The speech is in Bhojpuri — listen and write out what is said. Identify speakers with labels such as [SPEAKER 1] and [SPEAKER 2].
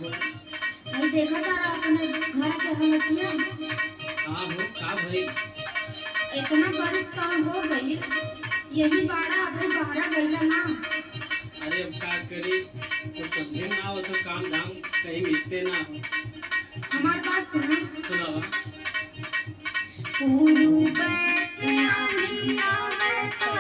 [SPEAKER 1] हो?
[SPEAKER 2] भाई देखा तारा अपने घर के हालतिया
[SPEAKER 1] का हो का भाई?
[SPEAKER 2] इतना बारिश काम हो गई। यही बाड़ा अबे बाहर गईला ना।
[SPEAKER 1] अरे अब का करी, तो समझे ना हो तो काम धाम कहीं मिलते ना हो।
[SPEAKER 2] हमारी बात सुना।
[SPEAKER 1] सुनावा।
[SPEAKER 2] पूर्व से आनी आवे तो